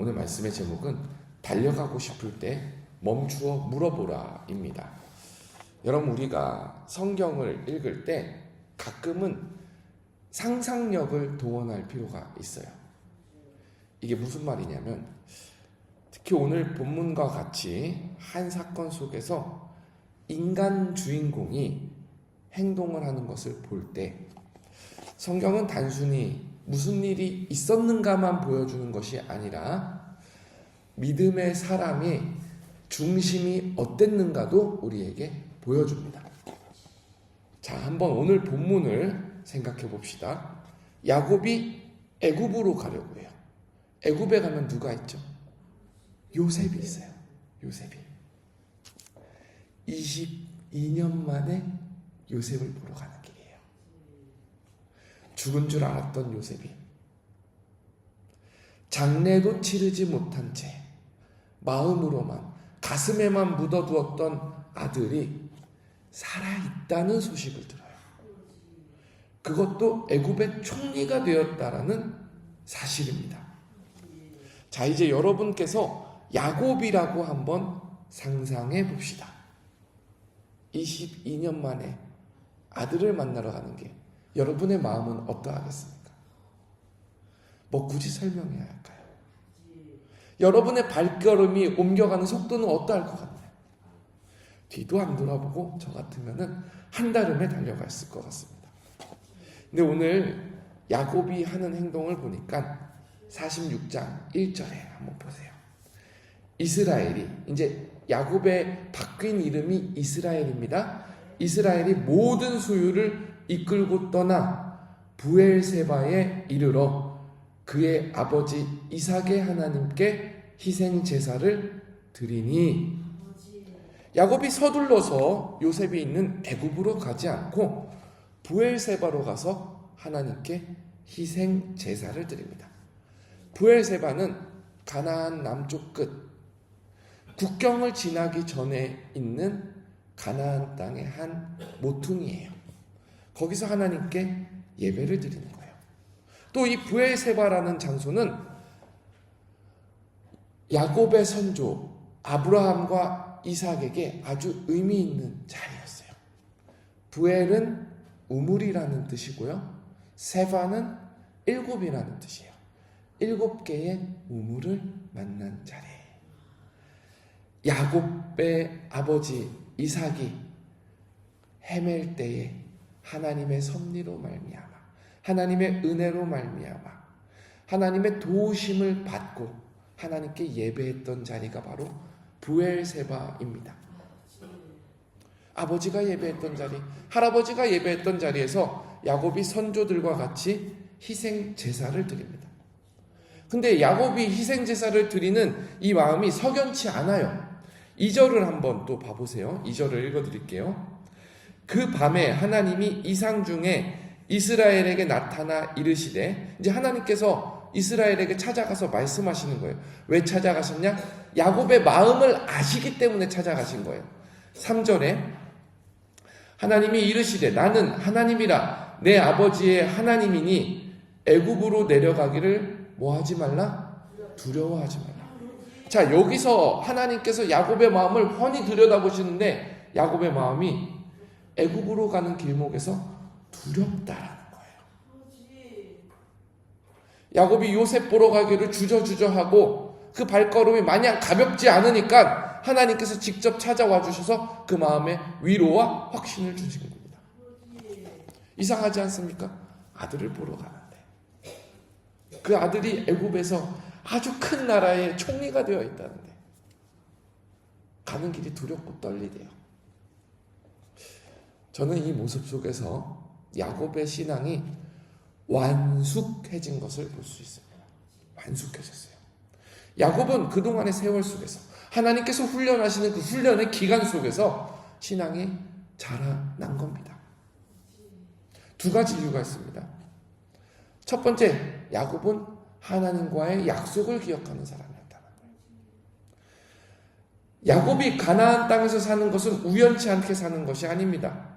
오늘 말씀의 제목은 달려가고 싶을 때 멈추어 물어보라입니다. 여러분, 우리가 성경을 읽을 때 가끔은 상상력을 동원할 필요가 있어요. 이게 무슨 말이냐면, 특히 오늘 본문과 같이 한 사건 속에서 인간 주인공이 행동을 하는 것을 볼 때 성경은 단순히 무슨 일이 있었는가만 보여주는 것이 아니라 믿음의 사람의 중심이 어땠는가도 우리에게 보여줍니다. 자, 한번 오늘 본문을 생각해 봅시다. 야곱이 애굽으로 가려고 해요. 애굽에 가면 누가 있죠? 요셉이 있어요. 요셉이 22년 만에 요셉을 보러 가는 길이에요. 죽은 줄 알았던 요셉이 장례도 치르지 못한 채 마음으로만, 가슴에만 묻어두었던 아들이 살아있다는 소식을 들어요. 그것도 애굽의 총리가 되었다라는 사실입니다. 자, 이제 여러분께서 야곱이라고 한번 상상해 봅시다. 22년 만에 아들을 만나러 가는 게 여러분의 마음은 어떠하겠습니까? 뭐 굳이 설명해야 할까요? 여러분의 발걸음이 옮겨가는 속도는 어떠할 것 같나요? 뒤도 안 돌아보고 저 같으면은 한달음에 달려갔을 것 같습니다. 근데 오늘 야곱이 하는 행동을 보니까 46장 1절에 한번 보세요. 이스라엘이, 이제 야곱의 바뀐 이름이 이스라엘입니다. 이스라엘이 모든 소유를 이끌고 떠나 부엘세바에 이르러 그의 아버지 이삭의 하나님께 희생 제사를 드리니, 야곱이 서둘러서 요셉이 있는 애굽으로 가지 않고 부엘세바로 가서 하나님께 희생 제사를 드립니다. 부엘세바는 가나안 남쪽 끝, 국경을 지나기 전에 있는 가나안 땅의 한 모퉁이에요. 거기서 하나님께 예배를 드리는 거예요. 또 이 부엘세바라는 장소는 야곱의 선조 아브라함과 이삭에게 아주 의미 있는 자리였어요. 부엘은 우물이라는 뜻이고요, 세바는 일곱이라는 뜻이에요. 7개의 우물을 만난 자리예요. 야곱의 아버지 이삭이 헤맬 때에 하나님의 섭리로 말미암아, 하나님의 은혜로 말미암아, 하나님의 도우심을 받고 하나님께 예배했던 자리가 바로 부엘세바입니다. 아버지가 예배했던 자리, 할아버지가 예배했던 자리에서 야곱이 선조들과 같이 희생 제사를 드립니다. 근데 야곱이 희생 제사를 드리는 이 마음이 석연치 않아요. 2절을 한번 또 봐보세요. 2절을 읽어드릴게요. 그 밤에 하나님이 이상 중에 이스라엘에게 나타나 이르시되, 이제 하나님께서 이스라엘에게 찾아가서 말씀하시는 거예요. 왜 찾아가셨냐? 야곱의 마음을 아시기 때문에 찾아가신 거예요. 3절에 하나님이 이르시되 나는 하나님이라 내 아버지의 하나님이니 애굽으로 내려가기를 뭐하지 말라? 두려워하지 말라. 자, 여기서 하나님께서 야곱의 마음을 훤히 들여다보시는데 야곱의 마음이 애굽으로 가는 길목에서 두렵다라는 거예요. 야곱이 요셉 보러 가기를 주저주저하고 그 발걸음이 마냥 가볍지 않으니까 하나님께서 직접 찾아와 주셔서 그 마음에 위로와 확신을 주신 겁니다. 이상하지 않습니까? 아들을 보러 가는데 그 아들이 애굽에서 아주 큰 나라의 총리가 되어 있다는데 가는 길이 두렵고 떨리대요. 저는 이 모습 속에서 야곱의 신앙이 완숙해진 것을 볼 수 있습니다. 완숙해졌어요. 야곱은 그동안의 세월 속에서 하나님께서 훈련하시는 그 훈련의 기간 속에서 신앙이 자라난 겁니다. 2가지 이유가 있습니다. 첫 번째, 야곱은 하나님과의 약속을 기억하는 사람이었다는 거예요. 야곱이 가나안 땅에서 사는 것은 우연치 않게 사는 것이 아닙니다.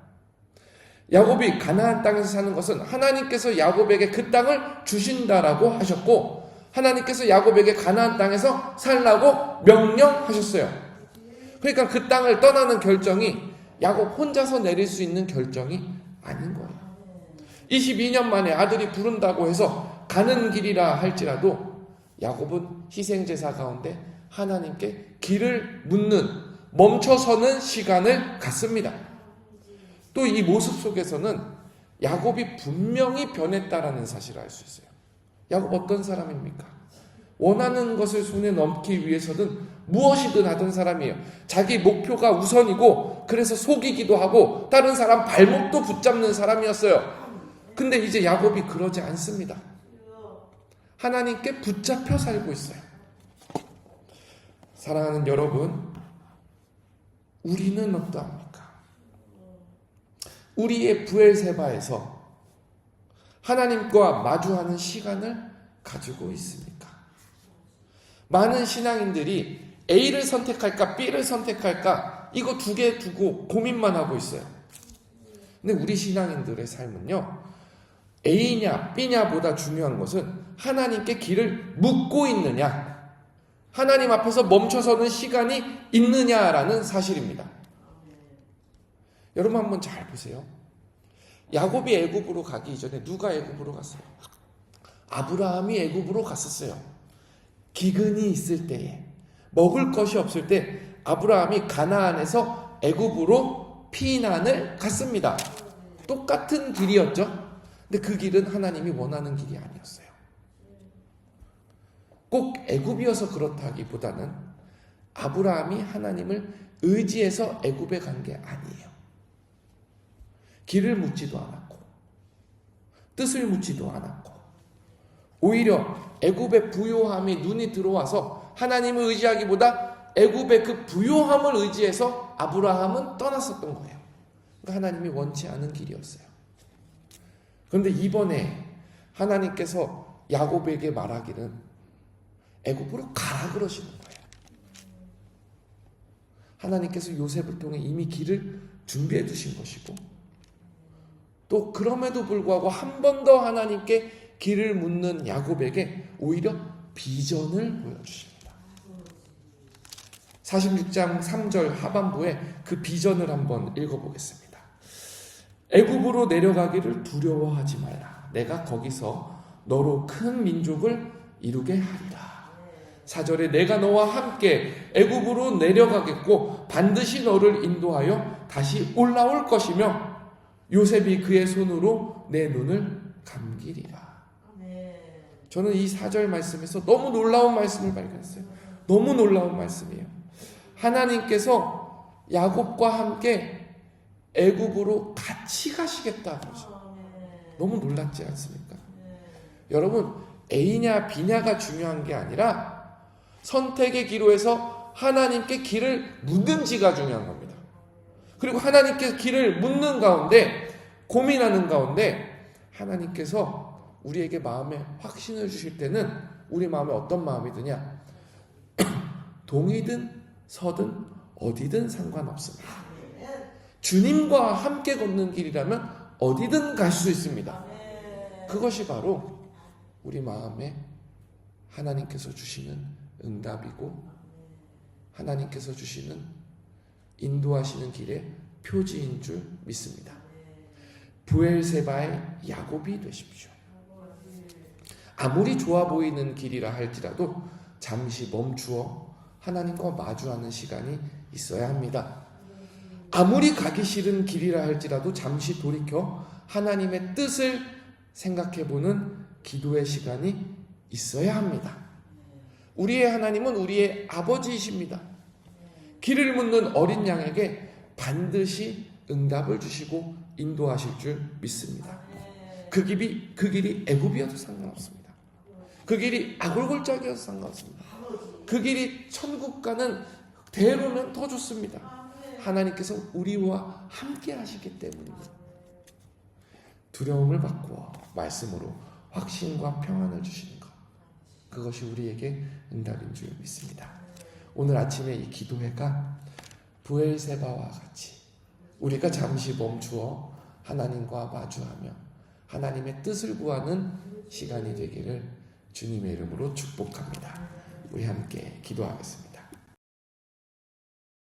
야곱이 가나안 땅에서 사는 것은 하나님께서 야곱에게 그 땅을 주신다라고 하셨고, 하나님께서 야곱에게 가나안 땅에서 살라고 명령하셨어요. 그러니까 그 땅을 떠나는 결정이 야곱 혼자서 내릴 수 있는 결정이 아닌 거예요. 22년 만에 아들이 부른다고 해서 가는 길이라 할지라도 야곱은 희생제사 가운데 하나님께 길을 묻는, 멈춰서는 시간을 갖습니다. 또 이 모습 속에서는 야곱이 분명히 변했다라는 사실을 알 수 있어요. 야곱 어떤 사람입니까? 원하는 것을 손에 넣기 위해서는 무엇이든 하던 사람이에요. 자기 목표가 우선이고, 그래서 속이기도 하고 다른 사람 발목도 붙잡는 사람이었어요. 근데 이제 야곱이 그러지 않습니다. 하나님께 붙잡혀 살고 있어요. 사랑하는 여러분, 우리는 어떠합니까? 우리의 브엘세바에서 하나님과 마주하는 시간을 가지고 있습니까? 많은 신앙인들이 A를 선택할까 B를 선택할까 이거 두 개 두고 고민만 하고 있어요. 근데 우리 신앙인들의 삶은요, A냐 B냐보다 중요한 것은 하나님께 길을 묻고 있느냐, 하나님 앞에서 멈춰서는 시간이 있느냐라는 사실입니다. 여러분 한번 잘 보세요. 야곱이 애굽으로 가기 이전에 누가 애굽으로 갔어요? 아브라함이 애굽으로 갔었어요. 기근이 있을 때에, 먹을 것이 없을 때 아브라함이 가나안에서 애굽으로 피난을 갔습니다. 똑같은 길이었죠. 근데 그 길은 하나님이 원하는 길이 아니었어요. 꼭 애굽이어서 그렇다기보다는 아브라함이 하나님을 의지해서 애굽에 간 게 아니에요. 길을 묻지도 않았고 뜻을 묻지도 않았고, 오히려 애굽의 부요함이 눈이 들어와서 하나님을 의지하기보다 애굽의 그 부요함을 의지해서 아브라함은 떠났었던 거예요. 그러니까 하나님이 원치 않은 길이었어요. 그런데 이번에 하나님께서 야곱에게 말하기는 애굽으로 가라 그러시는 거예요. 하나님께서 요셉을 통해 이미 길을 준비해 두신 것이고, 또 그럼에도 불구하고 한 번 더 하나님께 길을 묻는 야곱에게 오히려 비전을 보여주십니다. 46장 3절 하반부에 그 비전을 한번 읽어보겠습니다. 애굽으로 내려가기를 두려워하지 말라. 내가 거기서 너로 큰 민족을 이루게 하리라. 4절에 내가 너와 함께 애굽으로 내려가겠고 반드시 너를 인도하여 다시 올라올 것이며 요셉이 그의 손으로 내 눈을 감기리라. 저는 이 4절 말씀에서 너무 놀라운 말씀을 발견했어요. 너무 놀라운 말씀이에요. 하나님께서 야곱과 함께 애굽으로 같이 가시겠다고 하죠. 너무 놀랍지 않습니까? 여러분, A냐 B냐가 중요한 게 아니라 선택의 기로에서 하나님께 길을 묻는지가 중요한 겁니다. 그리고 하나님께 길을 묻는 가운데, 고민하는 가운데 하나님께서 우리에게 마음에 확신을 주실 때는 우리 마음에 어떤 마음이 드냐? 동이든 서든 어디든 상관없습니다. 주님과 함께 걷는 길이라면 어디든 갈 수 있습니다. 그것이 바로 우리 마음에 하나님께서 주시는 응답이고 하나님께서 주시는 인도하시는 길의 표지인 줄 믿습니다. 브엘세바의 야곱이 되십시오. 아무리 좋아 보이는 길이라 할지라도 잠시 멈추어 하나님과 마주하는 시간이 있어야 합니다. 아무리 가기 싫은 길이라 할지라도 잠시 돌이켜 하나님의 뜻을 생각해보는 기도의 시간이 있어야 합니다. 우리의 하나님은 우리의 아버지이십니다. 길을 묻는 어린 양에게 반드시 응답을 주시고 인도하실 줄 믿습니다. 그 길이 애굽이어도 상관없습니다. 그 길이 아골골짜기여도 상관없습니다. 그 길이 천국과는 대로는 더 좋습니다. 하나님께서 우리와 함께 하시기 때문입니다. 두려움을 바꾸어 말씀으로 확신과 평안을 주시는 것, 그것이 우리에게 응답인 줄 믿습니다. 오늘 아침에 이 기도회가 브엘세바와 같이 우리가 잠시 멈추어 하나님과 마주하며 하나님의 뜻을 구하는 시간이 되기를 주님의 이름으로 축복합니다. 우리 함께 기도하겠습니다.